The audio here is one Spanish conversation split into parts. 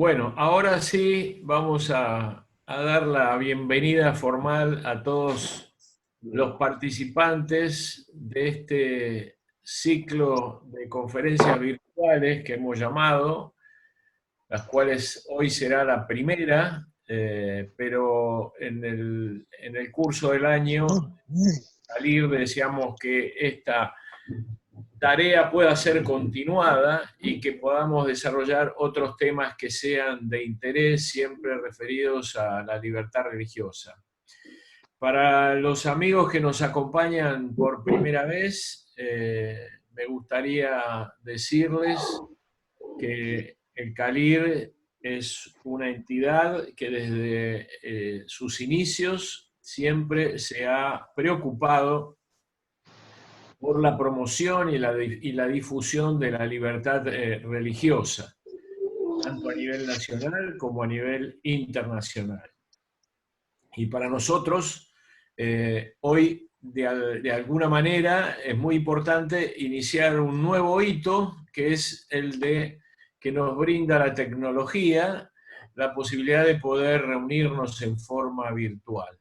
Bueno, ahora sí vamos a dar la bienvenida formal a todos los participantes de este ciclo de conferencias virtuales que hemos llamado, las cuales hoy será la primera, pero en el curso del año, salir, deseamos que esta tarea pueda ser continuada y que podamos desarrollar otros temas que sean de interés, siempre referidos a la libertad religiosa. Para los amigos que nos acompañan por primera vez, me gustaría decirles que el CALIR es una entidad que desde sus inicios siempre se ha preocupado por la promoción y la difusión de la libertad religiosa, tanto a nivel nacional como a nivel internacional. Y para nosotros, hoy, de alguna manera, es muy importante iniciar un nuevo hito, que es el de que nos brinda la tecnología la posibilidad de poder reunirnos en forma virtual.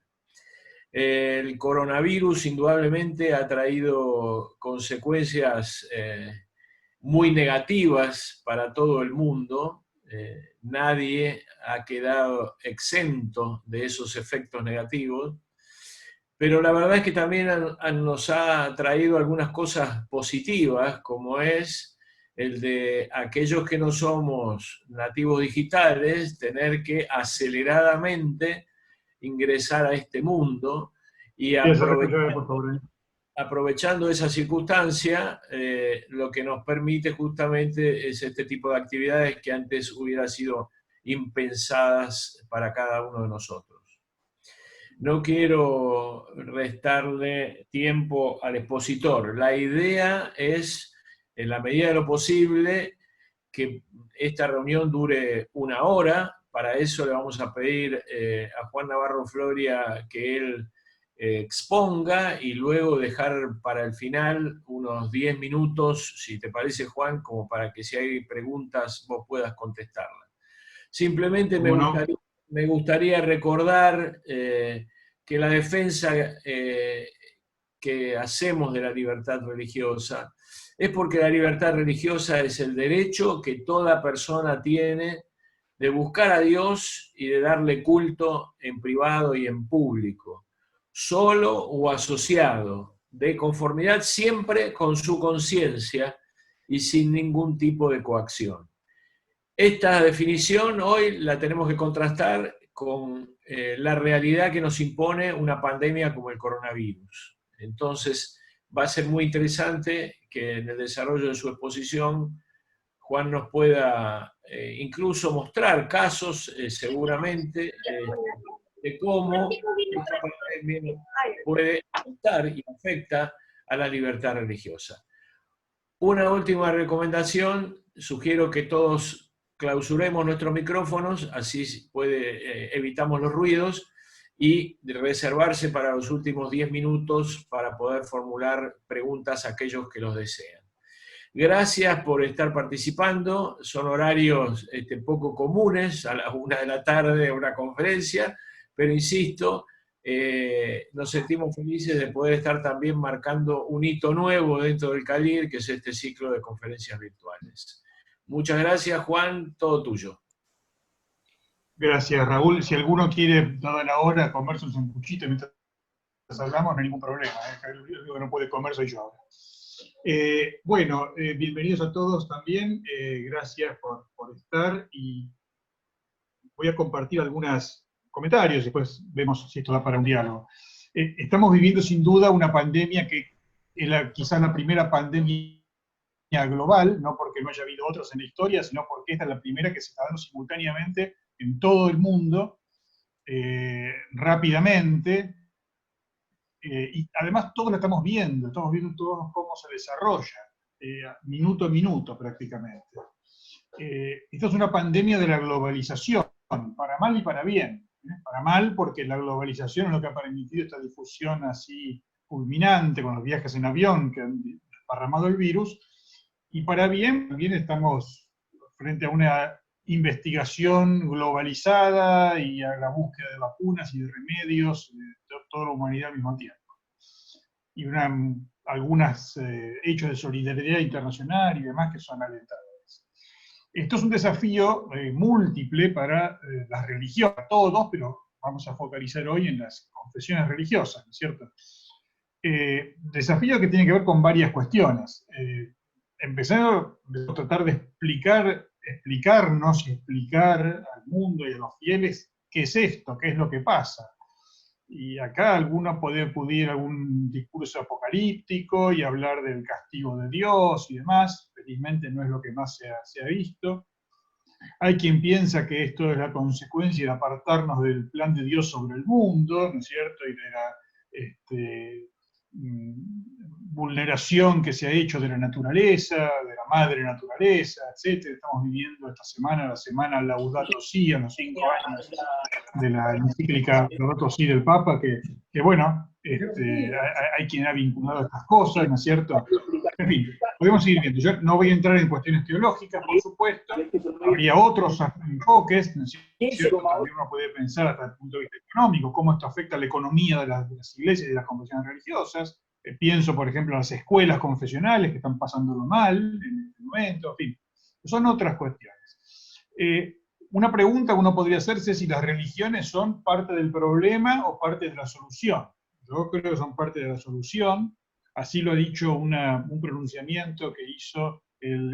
El coronavirus indudablemente ha traído consecuencias muy negativas para todo el mundo. Nadie ha quedado exento de esos efectos negativos, pero la verdad es que también nos ha traído algunas cosas positivas, como es el de aquellos que no somos nativos digitales, tener que aceleradamente ingresar a este mundo y aprovechando esa circunstancia, lo que nos permite justamente es este tipo de actividades que antes hubieran sido impensadas para cada uno de nosotros. No quiero restarle tiempo al expositor. La idea es, en la medida de lo posible, que esta reunión dure 1 hora. Para eso le vamos a pedir a Juan Navarro Floria que él exponga y luego dejar para el final unos 10 minutos, si te parece, Juan, como para que si hay preguntas vos puedas contestarlas. Simplemente me gustaría recordar que la defensa que hacemos de la libertad religiosa es porque la libertad religiosa es el derecho que toda persona tiene de buscar a Dios y de darle culto en privado y en público, solo o asociado, de conformidad siempre con su conciencia y sin ningún tipo de coacción. Esta definición hoy la tenemos que contrastar con la realidad que nos impone una pandemia como el coronavirus. Entonces, va a ser muy interesante que en el desarrollo de su exposición Juan nos pueda incluso mostrar casos, seguramente, de cómo esta pandemia puede afectar y afecta a la libertad religiosa. Una última recomendación, sugiero que todos clausuremos nuestros micrófonos, así evitamos los ruidos, y reservarse para los últimos 10 minutos para poder formular preguntas a aquellos que los desean. Gracias por estar participando, son horarios poco comunes, a las 1 de la tarde una conferencia, pero insisto, nos sentimos felices de poder estar también marcando un hito nuevo dentro del CALIR, que es este ciclo de conferencias virtuales. Muchas gracias, Juan, todo tuyo. Gracias, Raúl. Si alguno quiere, dada la hora, comerse un sanguchito mientras hablamos, no hay ningún problema. El único que no puede comer soy yo ahora. Bueno, bienvenidos a todos también. Gracias por estar y voy a compartir algunos comentarios y después vemos si esto da para un diálogo. Estamos viviendo sin duda una pandemia que es quizás la primera pandemia global, no porque no haya habido otras en la historia, sino porque esta es la primera que se está dando simultáneamente en todo el mundo, rápidamente, y además todos lo estamos viendo todos cómo se desarrolla, minuto a minuto prácticamente. Esta es una pandemia de la globalización, para mal y para bien. Para mal porque la globalización es lo que ha permitido esta difusión así fulminante con los viajes en avión que han desparramado el virus, y para bien también estamos frente a una investigación globalizada y a la búsqueda de vacunas y de remedios de toda la humanidad al mismo tiempo. Y algunos hechos de solidaridad internacional y demás que son alentadores. Esto es un desafío múltiple para las religiones, todos, pero vamos a focalizar hoy en las confesiones religiosas, ¿no es cierto? Desafío que tiene que ver con varias cuestiones. Empezar a tratar de explicarnos y explicar al mundo y a los fieles qué es esto, qué es lo que pasa. Y acá alguno puede acudir a algún discurso apocalíptico y hablar del castigo de Dios y demás. Felizmente no es lo que más se ha visto. Hay quien piensa que esto es la consecuencia de apartarnos del plan de Dios sobre el mundo, ¿no es cierto? Y de la vulneración que se ha hecho de la naturaleza, de la madre naturaleza, etc. Estamos viviendo esta semana, la semana Laudato Si, a los 5 años de la encíclica Laudato Si del Papa, que bueno, hay quien ha vinculado estas cosas, ¿no es cierto? En fin, podemos seguir viendo. Yo no voy a entrar en cuestiones teológicas, por supuesto, habría otros enfoques, ¿no es cierto? También uno puede pensar hasta el punto de vista económico, cómo esto afecta a la economía de las iglesias y de las confesiones religiosas. Pienso, por ejemplo, en las escuelas confesionales que están pasándolo mal en este momento, en fin, son otras cuestiones. Una pregunta que uno podría hacerse es si las religiones son parte del problema o parte de la solución. Yo creo que son parte de la solución. Así lo ha dicho un pronunciamiento que hizo el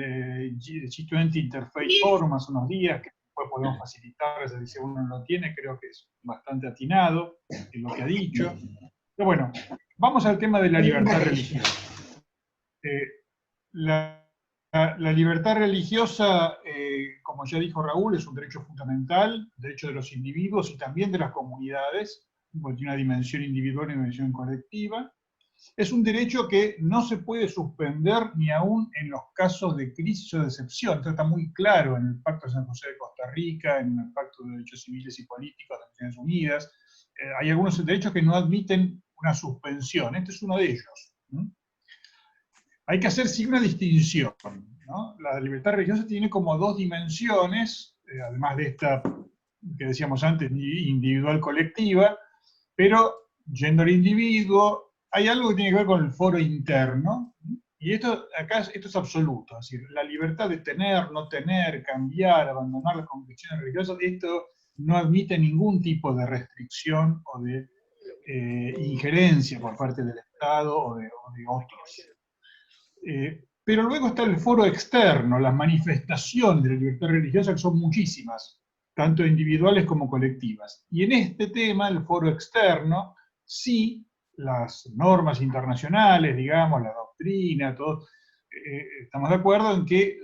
G20 Interfaith Forum hace unos días, que después podemos facilitar, si uno no lo tiene, creo que es bastante atinado en lo que ha dicho. Pero bueno, vamos al tema de la libertad religiosa. La libertad religiosa, como ya dijo Raúl, es un derecho fundamental, derecho de los individuos y también de las comunidades, porque tiene una dimensión individual y una dimensión colectiva. Es un derecho que no se puede suspender ni aún en los casos de crisis o de excepción. Esto está muy claro en el Pacto de San José de Costa Rica, en el Pacto de Derechos Civiles y Políticos de las Naciones Unidas. Hay algunos derechos que no admiten una suspensión. Este es uno de ellos. Hay que hacer sí una distinción, ¿no? La libertad religiosa tiene como dos dimensiones, además de esta que decíamos antes, individual-colectiva, pero yendo al individuo, hay algo que tiene que ver con el foro interno, y esto es absoluto, es decir, la libertad de tener, no tener, cambiar, abandonar las convicciones religiosas, esto no admite ningún tipo de restricción o de injerencia por parte del Estado o de otros. Pero luego está el foro externo, las manifestaciones de la libertad religiosa, que son muchísimas, tanto individuales como colectivas. Y en este tema, el foro externo, sí, las normas internacionales, digamos, la doctrina, todo, estamos de acuerdo en que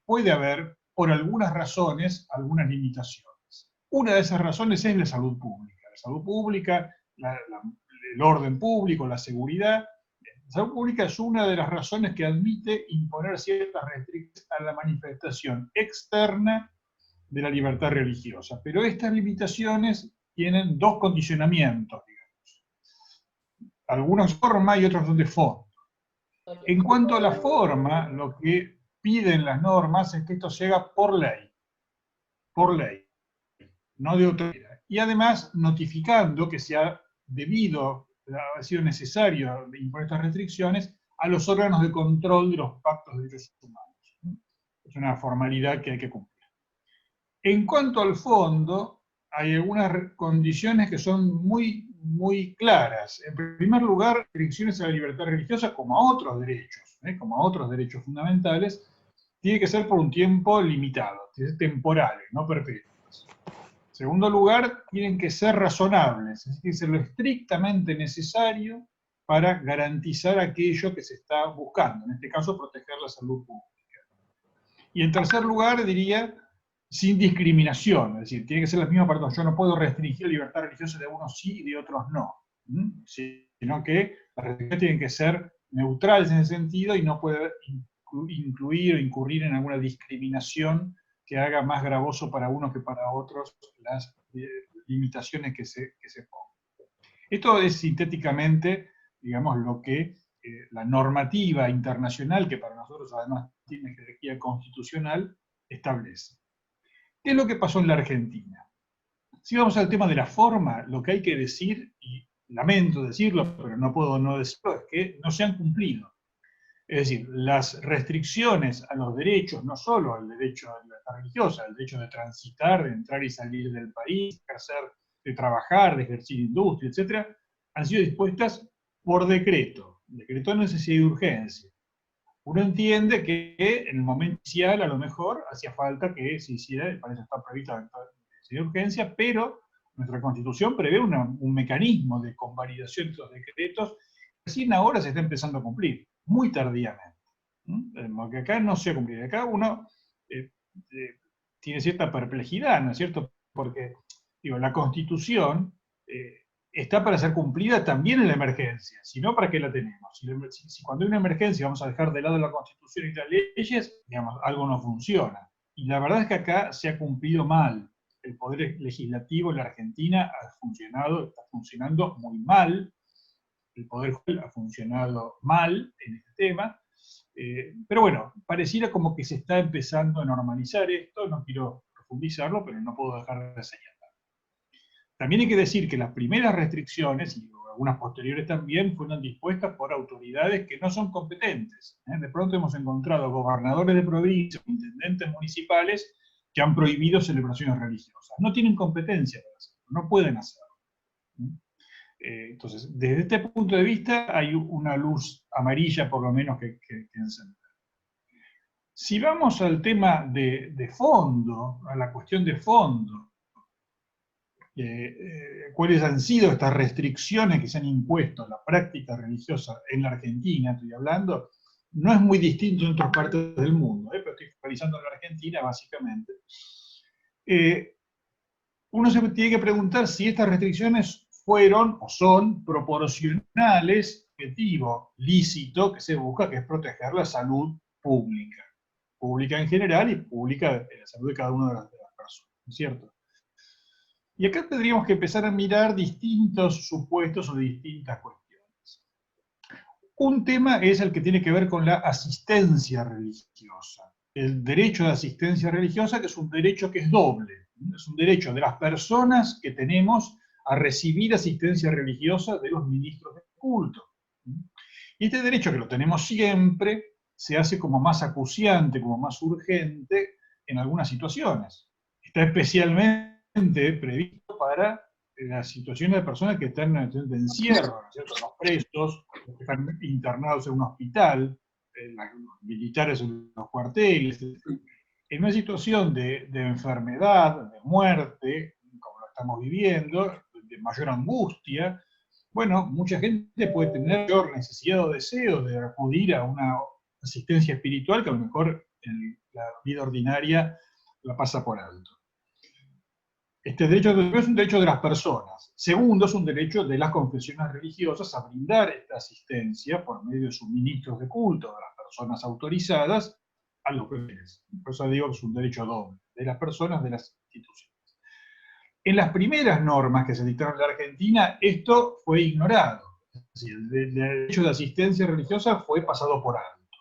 puede haber, por algunas razones, algunas limitaciones. Una de esas razones es la salud pública. La salud pública, el orden público, la seguridad. La salud pública es una de las razones que admite imponer ciertas restricciones a la manifestación externa de la libertad religiosa. Pero estas limitaciones tienen dos condicionamientos, digamos. Algunos de forma y otros son de fondo. En cuanto a la forma, lo que piden las normas es que esto se haga por ley, no de otra manera. Y además notificando que se ha sido necesario imponer estas restricciones a los órganos de control de los pactos de derechos humanos. Es una formalidad que hay que cumplir. En cuanto al fondo, hay algunas condiciones que son muy, muy claras. En primer lugar, restricciones a la libertad religiosa, como a otros derechos fundamentales, tiene que ser por un tiempo limitado, temporales, no perpetuos. En segundo lugar, tienen que ser razonables, es decir, ser lo estrictamente necesario para garantizar aquello que se está buscando, en este caso, proteger la salud pública. Y en tercer lugar, diría, sin discriminación, es decir, tiene que ser la misma para todos. Yo no puedo restringir la libertad religiosa de unos sí y de otros no, sino que las restricciones tienen que ser neutrales en ese sentido y no puede incluir o incurrir en alguna discriminación que haga más gravoso para unos que para otros las limitaciones que se pongan. Esto es sintéticamente, digamos, lo que la normativa internacional, que para nosotros además tiene jerarquía constitucional, establece. ¿Qué es lo que pasó en la Argentina? Si vamos al tema de la forma, lo que hay que decir, y lamento decirlo, pero no puedo no decirlo, es que no se han cumplido. Es decir, las restricciones a los derechos, no solo al derecho a libertad religiosa, al derecho de transitar, de entrar y salir del país, de ejercer, de trabajar, de ejercer industria, etc., han sido dispuestas por decreto de necesidad y urgencia. Uno entiende que en el momento inicial a lo mejor hacía falta que se hiciera, para eso está prevista la necesidad de urgencia, pero nuestra Constitución prevé un mecanismo de convalidación de estos decretos que recién ahora se está empezando a cumplir, muy tardíamente. Porque acá no se ha cumplido. Acá uno eh, tiene cierta perplejidad, ¿no es cierto? Porque digo, la Constitución está para ser cumplida también en la emergencia, si no, ¿para qué la tenemos? Si cuando hay una emergencia vamos a dejar de lado la Constitución y las leyes, digamos, algo no funciona. Y la verdad es que acá se ha cumplido mal. El poder legislativo en la Argentina está funcionando muy mal. El poder judicial ha funcionado mal en este tema. Pero bueno, pareciera como que se está empezando a normalizar esto. No quiero profundizarlo, pero no puedo dejar de señalar. También hay que decir que las primeras restricciones, y algunas posteriores también, fueron dispuestas por autoridades que no son competentes. De pronto hemos encontrado gobernadores de provincia, intendentes municipales, que han prohibido celebraciones religiosas. No tienen competencia para hacerlo, no pueden hacerlo. Entonces, desde este punto de vista, hay una luz amarilla, por lo menos, que encender. Si vamos al tema de fondo, a la cuestión de fondo, cuáles han sido estas restricciones que se han impuesto a la práctica religiosa en la Argentina, estoy hablando, no es muy distinto en otras partes del mundo, pero estoy focalizando en la Argentina básicamente. Uno se tiene que preguntar si estas restricciones fueron o son proporcionales al objetivo lícito que se busca, que es proteger la salud pública. Pública en general y pública la salud de cada una de las personas, ¿no es cierto? Y acá tendríamos que empezar a mirar distintos supuestos o distintas cuestiones. Un tema es el que tiene que ver con la asistencia religiosa. El derecho de asistencia religiosa, que es un derecho que es doble. Es un derecho de las personas que tenemos a recibir asistencia religiosa de los ministros de culto. Y este derecho, que lo tenemos siempre, se hace como más acuciante, como más urgente en algunas situaciones. Está especialmente previsto para las situaciones de personas que están en situación de encierro, ¿no es cierto? Los presos, los que están internados en un hospital, los militares en los cuarteles, en una situación de enfermedad, de muerte, como lo estamos viviendo, de mayor angustia. Bueno, mucha gente puede tener mayor necesidad o deseo de acudir a una asistencia espiritual que a lo mejor en la vida ordinaria la pasa por alto. Este derecho es un derecho de las personas. Segundo, es un derecho de las confesiones religiosas a brindar esta asistencia por medio de sus ministros de culto, de las personas autorizadas, a los fieles. Por eso digo que es un derecho doble, de las personas, de las instituciones. En las primeras normas que se dictaron en la Argentina, esto fue ignorado. Es decir, el derecho de asistencia religiosa fue pasado por alto.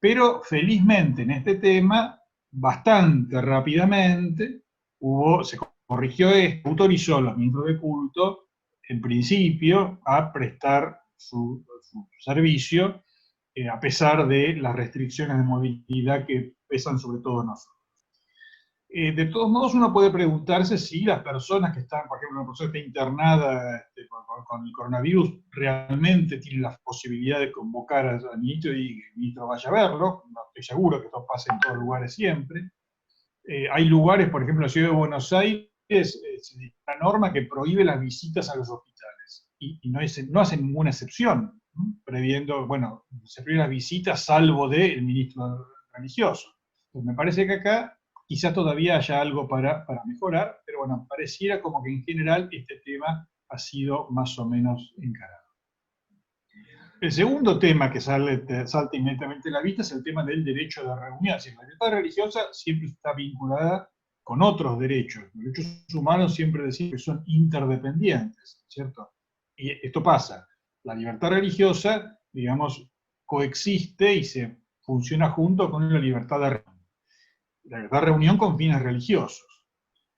Pero felizmente en este tema, bastante rápidamente, se corrigió esto, autorizó a los ministros de culto, en principio, a prestar su servicio, a pesar de las restricciones de movilidad que pesan sobre todo en nosotros. De todos modos, uno puede preguntarse si las personas que están, por ejemplo, una persona que está internada con el coronavirus, realmente tienen la posibilidad de convocar al ministro y el ministro vaya a verlo. No estoy seguro que esto pase en todos los lugares siempre. Hay lugares, por ejemplo, en la ciudad de Buenos Aires, se dicta una norma que prohíbe las visitas a los hospitales. Y no hace ninguna excepción, previendo, bueno, se prohíben las visitas salvo del ministro religioso. Entonces, me parece que acá quizá todavía haya algo para mejorar, pero bueno, pareciera como que en general este tema ha sido más o menos encarado. El segundo tema que salta inmediatamente a la vista es el tema del derecho de reunión. Si la libertad religiosa siempre está vinculada con otros derechos. Los derechos humanos siempre decimos que son interdependientes, ¿cierto? Y esto pasa. La libertad religiosa, digamos, coexiste y se funciona junto con la libertad de reunión. la libertad de reunión con fines religiosos.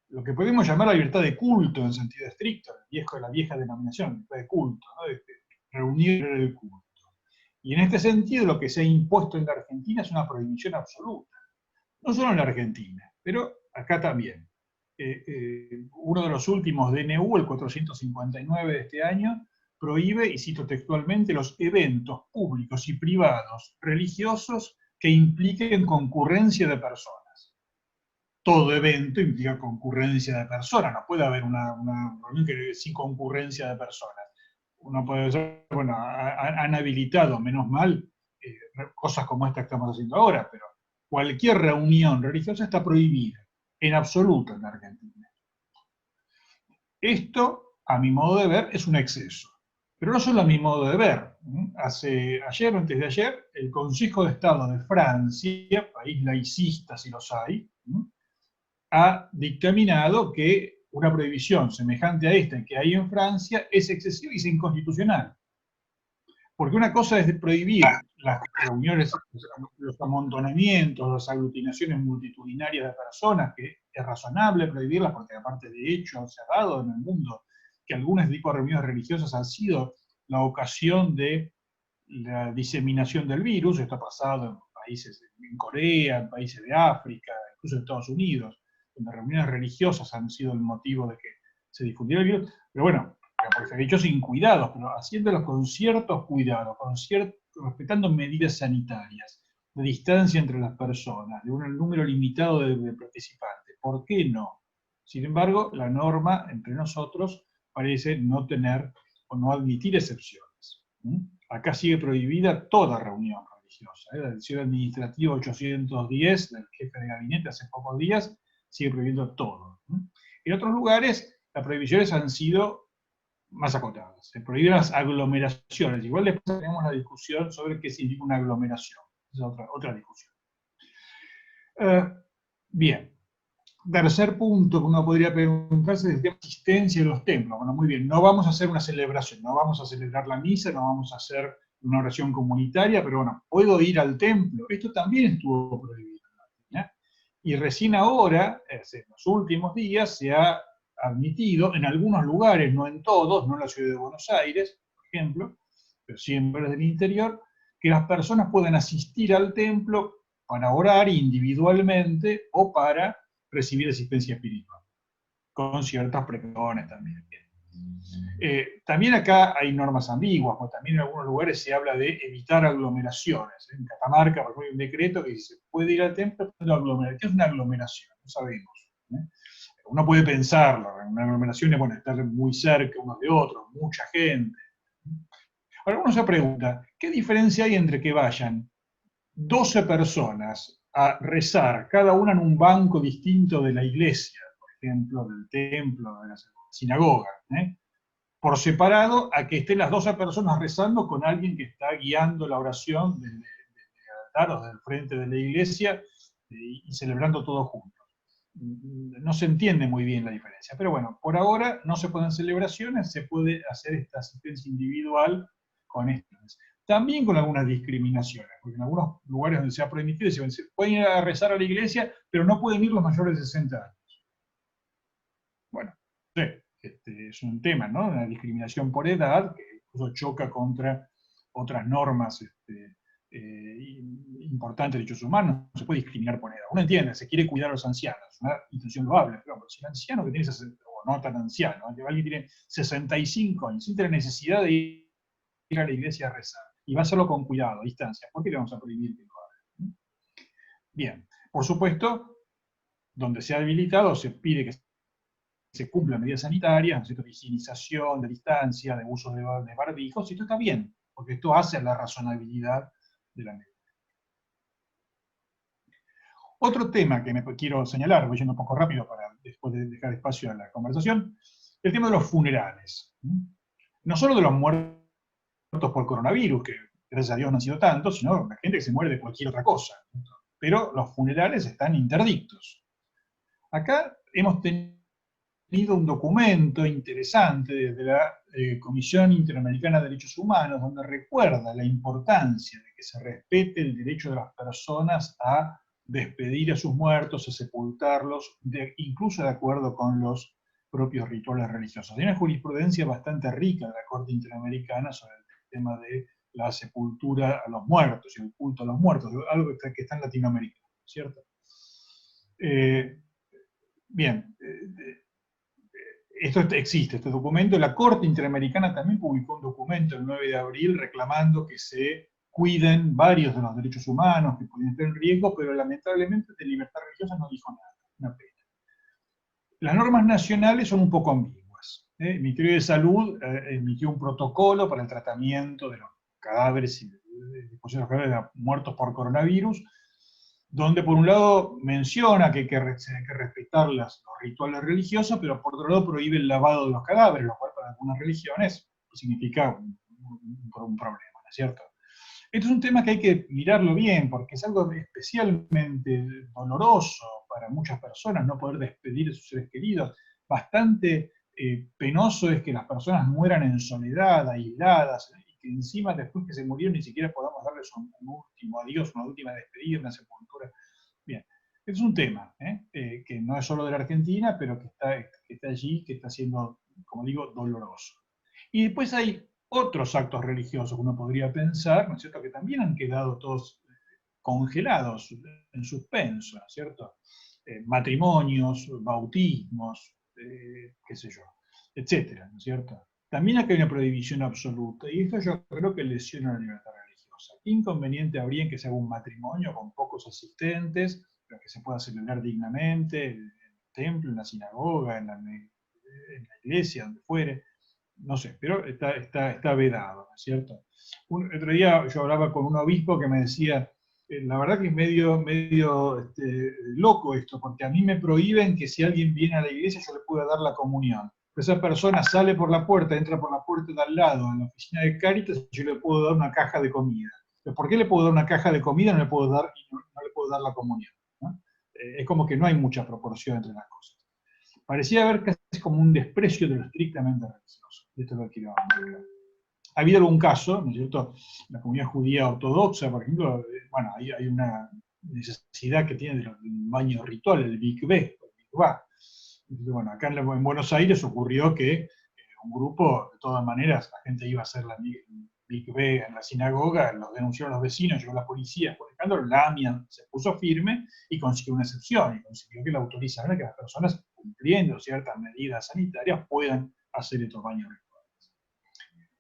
Lo que podemos llamar la libertad de culto en sentido estricto, la vieja denominación, libertad de culto, ¿no? De reunir el culto. Y en este sentido lo que se ha impuesto en la Argentina es una prohibición absoluta. No solo en la Argentina, pero acá también. Uno de los últimos DNU, el 459 de este año, prohíbe, y cito textualmente, los eventos públicos y privados religiosos que impliquen concurrencia de personas. Todo evento implica concurrencia de personas, no puede haber una reunión sin concurrencia de personas. Uno puede decir, bueno, han habilitado, menos mal, cosas como esta que estamos haciendo ahora, pero cualquier reunión religiosa está prohibida, en absoluto en la Argentina. Esto, a mi modo de ver, es un exceso. Pero no solo a mi modo de ver. Ayer o antes de ayer, el Consejo de Estado de Francia, país laicista si los hay, ha dictaminado que una prohibición semejante a esta que hay en Francia es excesiva y es inconstitucional. Porque una cosa es prohibir las reuniones, los amontonamientos, las aglutinaciones multitudinarias de personas, que es razonable prohibirlas, porque aparte de hecho se ha dado en el mundo que algunos tipos de reuniones religiosas han sido la ocasión de la diseminación del virus. Esto ha pasado en países, en Corea, en países de África, incluso en Estados Unidos, donde reuniones religiosas han sido el motivo de que se difundiera el virus. Pero bueno, porque se ha hecho sin cuidados, pero haciéndolos con ciertos cuidados, respetando medidas sanitarias, de distancia entre las personas, de un número limitado de participantes. ¿Por qué no? Sin embargo, la norma entre nosotros parece no tener o no admitir excepciones. Acá sigue prohibida toda reunión religiosa. La decisión administrativa 810 del jefe de gabinete hace pocos días sigue prohibiendo todo. En otros lugares, las prohibiciones han sido más acotadas. Se prohíben las aglomeraciones. Igual después tenemos la discusión sobre qué significa una aglomeración. Esa es otra discusión. Bien. Tercer punto que uno podría preguntarse es el tema de asistencia en los templos. Bueno, muy bien, no vamos a hacer una celebración, no vamos a celebrar la misa, no vamos a hacer una oración comunitaria, pero bueno, puedo ir al templo. Esto también estuvo prohibido en Argentina. Y recién ahora, en los últimos días, se ha admitido en algunos lugares, no en todos, no en la ciudad de Buenos Aires, por ejemplo, pero sí en lugares del interior, que las personas pueden asistir al templo para orar individualmente o para recibir asistencia espiritual, con ciertas precauciones también. También acá hay normas ambiguas, porque también en algunos lugares se habla de evitar aglomeraciones. En Catamarca, por ejemplo, hay un decreto que dice, puede ir al templo, pero aglomerar. ¿Qué es una aglomeración? No sabemos. Uno puede pensarlo, una aglomeración es, bueno, estar muy cerca unos de otros, mucha gente. Ahora uno se pregunta, ¿qué diferencia hay entre que vayan 12 personas a rezar, cada una en un banco distinto de la iglesia, por ejemplo, del templo, de la sinagoga, por separado, a que estén las 12 personas rezando con alguien que está guiando la oración desde el altar o desde el frente de la iglesia y celebrando todos juntos? No se entiende muy bien la diferencia, pero bueno, por ahora no se pueden celebraciones, se puede hacer esta asistencia individual con estas. También con algunas discriminaciones, porque en algunos lugares donde se ha permitido, se pueden ir a rezar a la iglesia, pero no pueden ir los mayores de 60 años. Bueno, es un tema, ¿no? Una discriminación por edad, que incluso choca contra otras normas importantes de derechos humanos. No se puede discriminar por edad. Uno entiende, se quiere cuidar a los ancianos, es una intención loable, pero si el anciano que tiene, o no tan anciano, alguien tiene 65 años, sin tener necesidad de ir a la iglesia a rezar, y va a hacerlo con cuidado, a distancia, ¿por qué le vamos a prohibir que lo haga? Bien, por supuesto, donde se ha habilitado se pide que se cumplan medidas sanitarias, ¿no? De higienización, de distancia, de uso de barbijos, y esto está bien, porque esto hace la razonabilidad de la medida. Otro tema que me quiero señalar, voy yendo un poco rápido para después de dejar espacio a la conversación, el tema de los funerales. No solo de los muertos por coronavirus, que gracias a Dios no han sido tantos, sino la gente que se muere de cualquier otra cosa. Pero los funerales están interdictos. Acá hemos tenido un documento interesante desde la Comisión Interamericana de Derechos Humanos, donde recuerda la importancia de que se respete el derecho de las personas a despedir a sus muertos, a sepultarlos, incluso de acuerdo con los propios rituales religiosos. Hay una jurisprudencia bastante rica de la Corte Interamericana sobre el tema de la sepultura a los muertos y el culto a los muertos, algo que está en Latinoamérica, ¿cierto? Bien, esto existe, este documento. La Corte Interamericana también publicó un documento el 9 de abril reclamando que se cuiden varios de los derechos humanos que pueden estar en riesgo, pero lamentablemente de libertad religiosa no dijo nada, una pena. Las normas nacionales son un poco ambiguas. El Ministerio de Salud emitió un protocolo para el tratamiento de los cadáveres y de cadáveres muertos por coronavirus, donde por un lado menciona que hay que respetar los rituales religiosos, pero por otro lado prohíbe el lavado de los cadáveres, lo cual para algunas religiones significa un problema, ¿no es cierto? Esto es un tema que hay que mirarlo bien, porque es algo especialmente doloroso para muchas personas, no poder despedir a sus seres queridos. Bastante penoso es que las personas mueran en soledad, aisladas, y que encima después que se murieron ni siquiera podamos darles un último adiós, una última despedida, una sepultura. Bien, es un tema que no es solo de la Argentina, pero que está allí, que está siendo, como digo, doloroso. Y después hay otros actos religiosos que uno podría pensar, ¿no es cierto?, que también han quedado todos congelados, en suspenso, ¿no es cierto? Matrimonios, bautismos, qué sé yo, etcétera, ¿no es cierto? También acá hay una prohibición absoluta, y esto yo creo que lesiona la libertad religiosa. ¿Qué inconveniente habría en que se haga un matrimonio con pocos asistentes, pero que se pueda celebrar dignamente, en el templo, en la sinagoga, en la iglesia, donde fuere? No sé, pero está vedado, ¿no es cierto? Otro día yo hablaba con un obispo que me decía, la verdad que es medio loco esto, porque a mí me prohíben que si alguien viene a la iglesia yo le pueda dar la comunión. Pero esa persona sale por la puerta, entra por la puerta de al lado, en la oficina de Cáritas, y yo le puedo dar una caja de comida. Pero ¿por qué le puedo dar una caja de comida y no le puedo dar la comunión? ¿No? Es como que no hay mucha proporción entre las cosas. Parecía haber casi como un desprecio de lo estrictamente religioso. Esto es lo que quiero marcar. Ha habido algún caso, ¿no es cierto? La comunidad judía ortodoxa, por ejemplo, bueno, hay una necesidad que tiene del baño ritual, el mikveh, bueno, acá en Buenos Aires ocurrió que un grupo, de todas maneras, la gente iba a hacer la mikveh en la sinagoga, los denunciaron los vecinos, llegó la policía, por ejemplo, la AMIA se puso firme y consiguió una excepción, y consiguió que la autorizaran a que las personas, cumpliendo ciertas medidas sanitarias, puedan hacer estos baños rituales.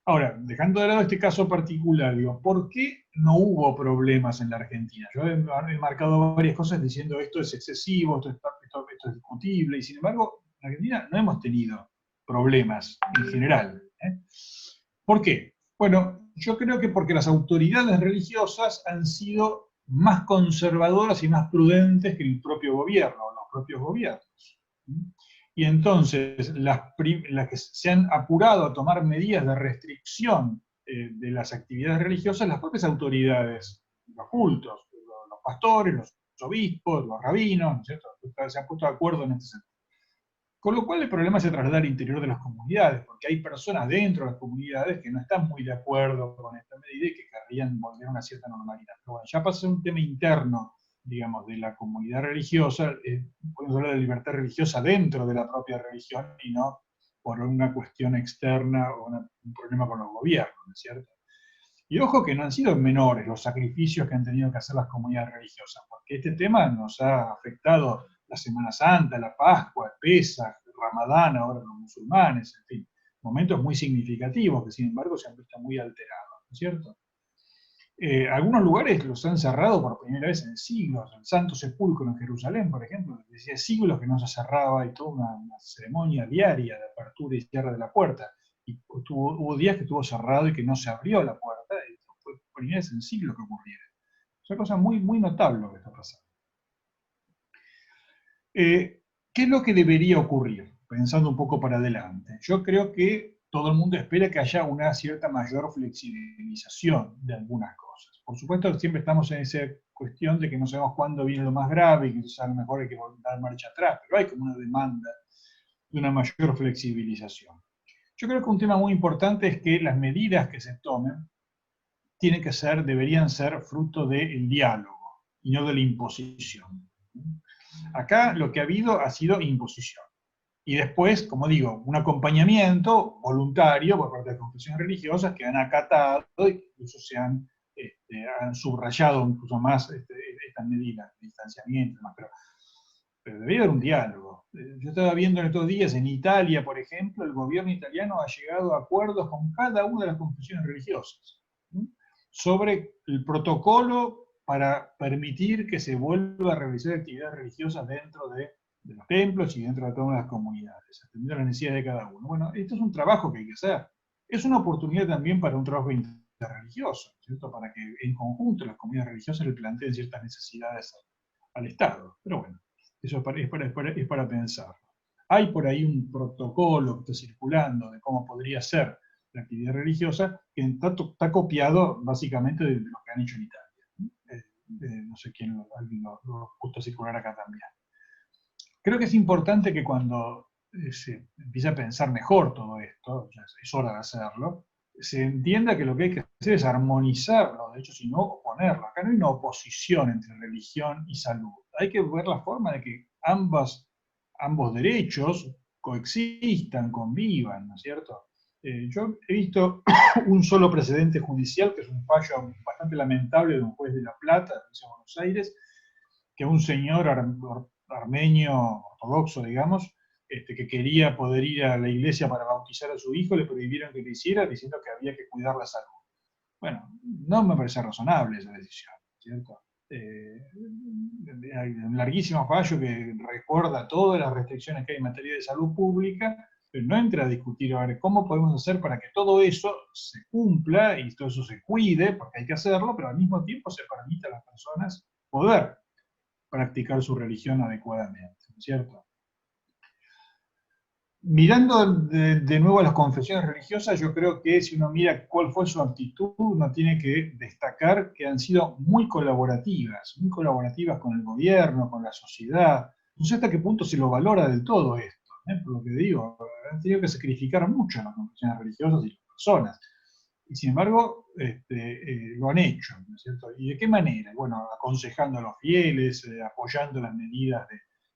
Ahora, dejando de lado este caso particular, digo, ¿por qué no hubo problemas en la Argentina? Yo he marcado varias cosas diciendo esto es excesivo, esto es discutible, y sin embargo, en Argentina no hemos tenido problemas en general. ¿Por qué? Bueno, yo creo que porque las autoridades religiosas han sido más conservadoras y más prudentes que el propio gobierno, o los propios gobiernos. Y entonces las que se han apurado a tomar medidas de restricción de las actividades religiosas, las propias autoridades, los cultos, los pastores, los obispos, los rabinos, ¿no es cierto? Se han puesto de acuerdo en este sentido. Con lo cual el problema se traslada al interior de las comunidades, porque hay personas dentro de las comunidades que no están muy de acuerdo con esta medida y que querrían volver a una cierta normalidad. Pero bueno, ya pasa un tema interno, digamos, de la comunidad religiosa, podemos hablar de libertad religiosa dentro de la propia religión y no por una cuestión externa o un problema con los gobiernos, ¿no es cierto? Y ojo que no han sido menores los sacrificios que han tenido que hacer las comunidades religiosas, porque este tema nos ha afectado la Semana Santa, la Pascua, el Pesaj, el Ramadán, ahora los musulmanes, en fin, momentos muy significativos que sin embargo se han visto muy alterados, ¿no es cierto? Algunos lugares los han cerrado por primera vez en siglos. El Santo Sepulcro en Jerusalén, por ejemplo, decía siglos que no se cerraba y toda una ceremonia diaria de apertura y cierre de la puerta. Y hubo días que estuvo cerrado y que no se abrió la puerta, y fue por primera vez en siglos que ocurriera. Es una cosa muy, muy notable lo que está pasando. ¿Qué es lo que debería ocurrir? Pensando un poco para adelante. Yo creo que todo el mundo espera que haya una cierta mayor flexibilización de algunas cosas. Por supuesto, siempre estamos en esa cuestión de que no sabemos cuándo viene lo más grave y que a lo mejor hay que dar marcha atrás, pero hay como una demanda de una mayor flexibilización. Yo creo que un tema muy importante es que las medidas que se tomen deberían ser fruto del diálogo. y no de la imposición. Acá lo que ha sido imposición. Y después, como digo, un acompañamiento voluntario por parte de confesiones religiosas que han acatado e incluso han subrayado incluso más estas medidas de distanciamiento, pero debería haber un diálogo. Yo estaba viendo en estos días, en Italia, por ejemplo, el gobierno italiano ha llegado a acuerdos con cada una de las confesiones religiosas, ¿sí?, sobre el protocolo para permitir que se vuelva a realizar actividades religiosas dentro de los templos y dentro de todas las comunidades, atendiendo las necesidades de cada uno. Bueno, esto es un trabajo que hay que hacer. Es una oportunidad también para un trabajo interreligioso, ¿cierto?, para que en conjunto las comunidades religiosas le planteen ciertas necesidades al Estado. Pero bueno, eso es para pensar. Hay por ahí un protocolo que está circulando de cómo podría ser la actividad religiosa, que está copiado básicamente de lo que han hecho en Italia. No sé quién lo justo circular acá también. Creo que es importante que cuando se empiece a pensar mejor todo esto, ya es hora de hacerlo, se entienda que lo que hay que hacer es armonizar los derechos y no oponerlos. Acá no hay una oposición entre religión y salud. Hay que ver la forma de que ambos derechos coexistan, convivan, ¿no es cierto? Yo he visto un solo precedente judicial, que es un fallo bastante lamentable de un juez de La Plata, de Buenos Aires, que un señor armenio ortodoxo, digamos, que quería poder ir a la iglesia para bautizar a su hijo, le prohibieron que lo hiciera, diciendo que había que cuidar la salud. Bueno, no me parece razonable esa decisión, ¿cierto? Hay un larguísimo fallo que recuerda todas las restricciones que hay en materia de salud pública, pero no entra a discutir a ver cómo podemos hacer para que todo eso se cumpla y todo eso se cuide, porque hay que hacerlo, pero al mismo tiempo se permita a las personas poder practicar su religión adecuadamente, ¿no es cierto? Mirando de nuevo a las confesiones religiosas, yo creo que si uno mira cuál fue su actitud, uno tiene que destacar que han sido muy colaborativas con el gobierno, con la sociedad. No sé hasta qué punto se lo valora del todo esto, por lo que digo, han tenido que sacrificar mucho las confesiones religiosas y las personas. Y sin embargo, lo han hecho, ¿no es cierto? ¿Y de qué manera? Bueno, aconsejando a los fieles, apoyando las medidas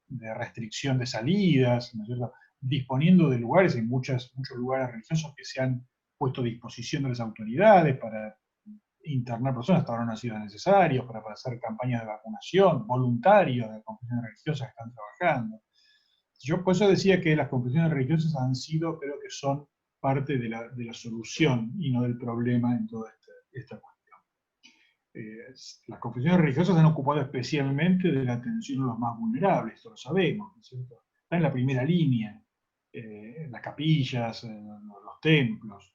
de restricción de salidas, ¿no es cierto?, disponiendo de lugares, hay muchos lugares religiosos que se han puesto a disposición de las autoridades para internar personas, hasta ahora no ha sido necesario, para hacer campañas de vacunación, voluntarios de confesiones religiosas que están trabajando. Yo por eso decía que las confesiones religiosas han sido, creo que son parte de la solución y no del problema en toda esta cuestión. Las confesiones religiosas se han ocupado especialmente de la atención a los más vulnerables, esto lo sabemos, ¿no es cierto? Está en la primera línea, en las capillas, en los templos.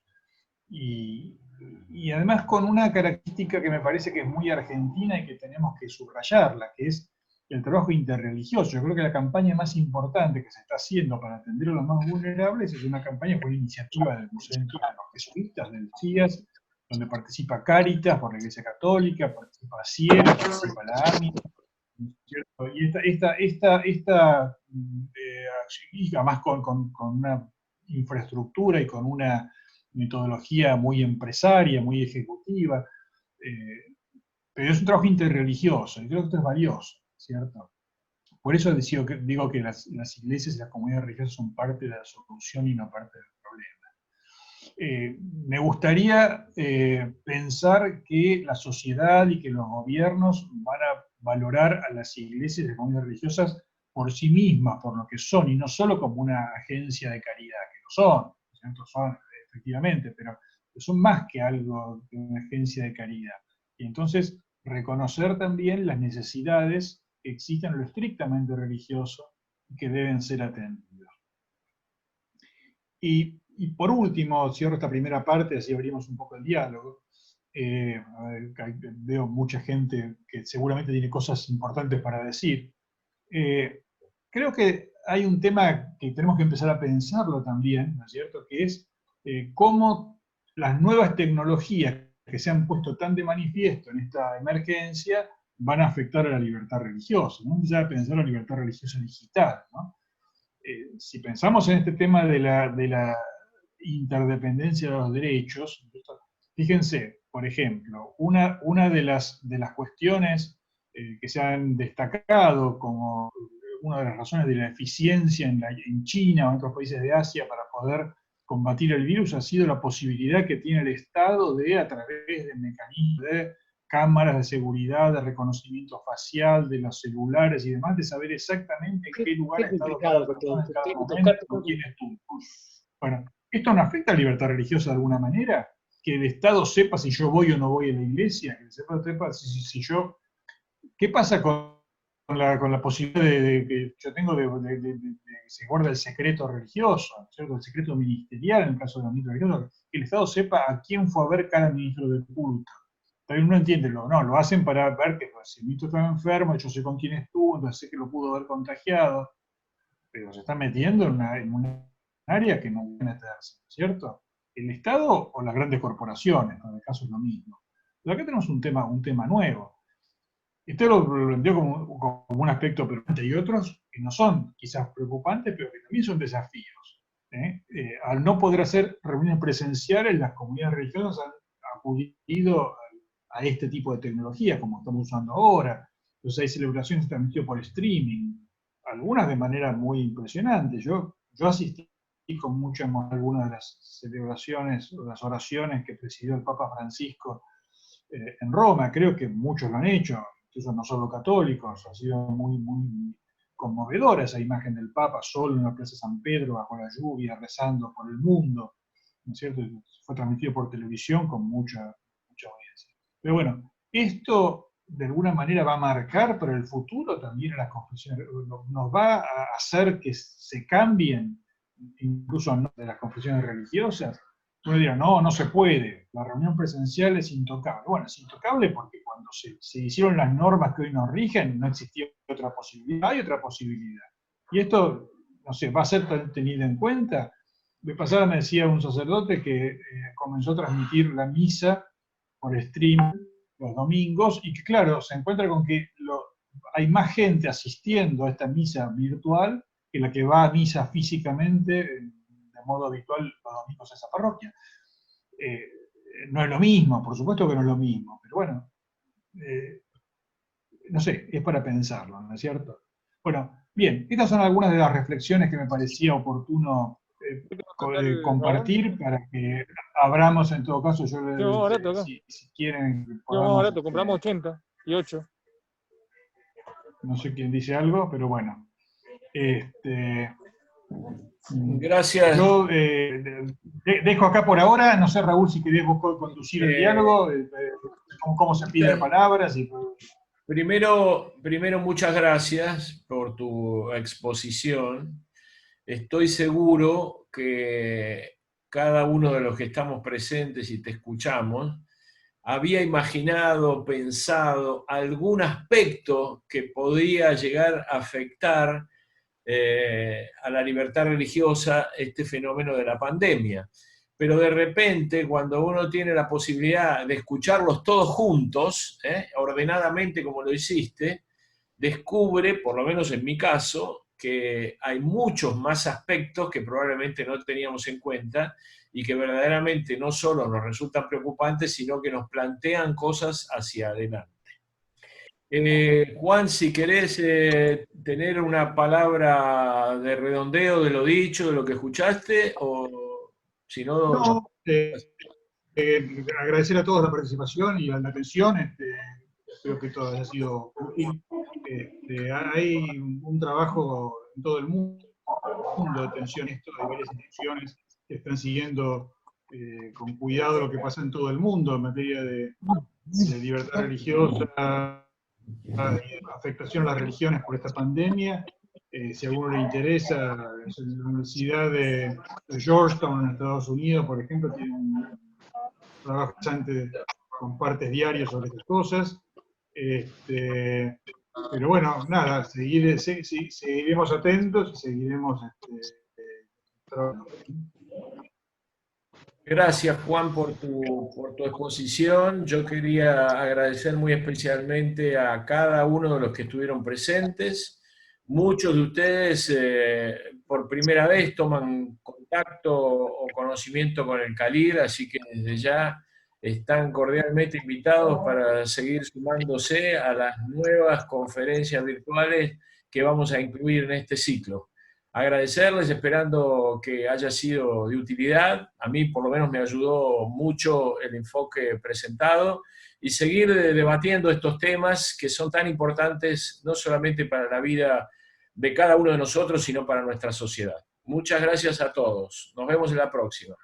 Y además con una característica que me parece que es muy argentina y que tenemos que subrayarla, que es el trabajo interreligioso. Yo creo que la campaña más importante que se está haciendo para atender a los más vulnerables es una campaña por iniciativa del Centro de los Jesuitas, del CIAS, donde participa Cáritas por la Iglesia Católica, participa CIER, participa la AMI, ¿cierto? Y además con una infraestructura y con una metodología muy empresaria, muy ejecutiva, pero es un trabajo interreligioso, y creo que esto es valioso, ¿cierto? Por eso digo que las iglesias y las comunidades religiosas son parte de la solución y no parte del problema. Me gustaría pensar que la sociedad y que los gobiernos van a valorar a las iglesias y las comunidades religiosas por sí mismas, por lo que son, y no solo como una agencia de caridad, que lo son, ¿cierto? Son efectivamente, pero son más que algo que una agencia de caridad. Y entonces reconocer también las necesidades que existen en lo estrictamente religioso y que deben ser atendidos. Y por último, cierro esta primera parte, así abrimos un poco el diálogo. Veo mucha gente que seguramente tiene cosas importantes para decir. Creo que hay un tema que tenemos que empezar a pensarlo también, ¿no es cierto?, que es cómo las nuevas tecnologías que se han puesto tan de manifiesto en esta emergencia van a afectar a la libertad religiosa, ¿no? Ya pensar la libertad religiosa digital, ¿no? Si pensamos en este tema de la interdependencia de los derechos, fíjense, por ejemplo, una de las cuestiones que se han destacado como una de las razones de la eficiencia en China o en otros países de Asia para poder combatir el virus ha sido la posibilidad que tiene el Estado de, a través de mecanismos de cámaras de seguridad, de reconocimiento facial, de los celulares y demás, de saber exactamente en qué lugar ha estado cada persona en cada momento, con quién estuvo. Bueno, ¿esto no afecta a la libertad religiosa de alguna manera? Que el Estado sepa si yo voy o no voy a la iglesia, que sepa si yo... ¿Qué pasa con la posibilidad que yo tengo de que se guarde el secreto religioso, ¿cierto? El secreto ministerial en el caso de los ministros religiosos, que el Estado sepa a quién fue a ver cada ministro del culto? También uno entiende, no, lo hacen para ver que pues, si el ministro estaba enfermo, yo sé con quién estuvo, entonces sé que lo pudo haber contagiado, pero se está metiendo en un área que no debe meterse, ¿cierto? ¿El Estado o las grandes corporaciones? En el caso es lo mismo. Pero acá tenemos un tema nuevo. Esto lo planteó como un aspecto preocupante y otros que no son quizás preocupantes, pero que también son desafíos. Al no poder hacer reuniones presenciales, las comunidades religiosas han acudido a este tipo de tecnología, como estamos usando ahora. Entonces hay celebraciones transmitidas por streaming, algunas de manera muy impresionante. Yo asistí con mucha emoción a algunas de las celebraciones, o las oraciones que presidió el Papa Francisco en Roma. Creo que muchos lo han hecho, incluso no solo católicos. Ha sido muy conmovedora esa imagen del Papa solo en la Plaza San Pedro, bajo la lluvia, rezando por el mundo, ¿no es cierto? Fue transmitido por televisión con mucha audiencia. Pero bueno, esto de alguna manera va a marcar para el futuro también a las confesiones, nos va a hacer que se cambien incluso de las confesiones religiosas. Uno dirá, no se puede, la reunión presencial es intocable. Bueno, es intocable porque cuando se hicieron las normas que hoy nos rigen, no existía otra posibilidad, hay otra posibilidad. Y esto, no sé, va a ser tenido en cuenta. De pasada me decía un sacerdote que comenzó a transmitir la misa por stream los domingos, y que claro, se encuentra con que hay más gente asistiendo a esta misa virtual que la que va a misa físicamente de modo habitual los domingos a esa parroquia. No es lo mismo, por supuesto que no es lo mismo, pero bueno, no sé, es para pensarlo, ¿no es cierto? Bueno, bien, estas son algunas de las reflexiones que me parecía oportuno compartir para que abramos en todo caso, si quieren... compramos 80 y 8. No sé quién dice algo, pero bueno. Gracias. Yo dejo acá por ahora, no sé, Raúl, si querés vos conducir el diálogo, cómo se pide palabras. Primero, muchas gracias por tu exposición. Estoy seguro que cada uno de los que estamos presentes y te escuchamos había imaginado, pensado algún aspecto que podía llegar a afectar a la libertad religiosa este fenómeno de la pandemia. Pero de repente, cuando uno tiene la posibilidad de escucharlos todos juntos, ordenadamente como lo hiciste, descubre, por lo menos en mi caso, que hay muchos más aspectos que probablemente no teníamos en cuenta y que verdaderamente no solo nos resultan preocupantes, sino que nos plantean cosas hacia adelante. Juan, si querés tener una palabra de redondeo de lo dicho, de lo que escuchaste, o si no... No, agradecer a todos la participación y la atención. Espero que todo haya sido útil. Hay un trabajo en todo el mundo de atención a esto, de varias instituciones que están siguiendo con cuidado lo que pasa en todo el mundo en materia de libertad religiosa, afectación a las religiones por esta pandemia. Si a alguno le interesa, la Universidad de Georgetown en Estados Unidos, por ejemplo, tiene un trabajo bastante con partes diarias sobre estas cosas. Pero bueno, nada, seguiremos atentos y seguiremos trabajando. Gracias, Juan, por tu exposición. Yo quería agradecer muy especialmente a cada uno de los que estuvieron presentes. Muchos de ustedes por primera vez toman contacto o conocimiento con el CALIR, así que desde ya están cordialmente invitados para seguir sumándose a las nuevas conferencias virtuales que vamos a incluir en este ciclo. Agradecerles, esperando que haya sido de utilidad. A mí por lo menos me ayudó mucho el enfoque presentado, y seguir debatiendo estos temas que son tan importantes no solamente para la vida de cada uno de nosotros, sino para nuestra sociedad. Muchas gracias a todos. Nos vemos en la próxima.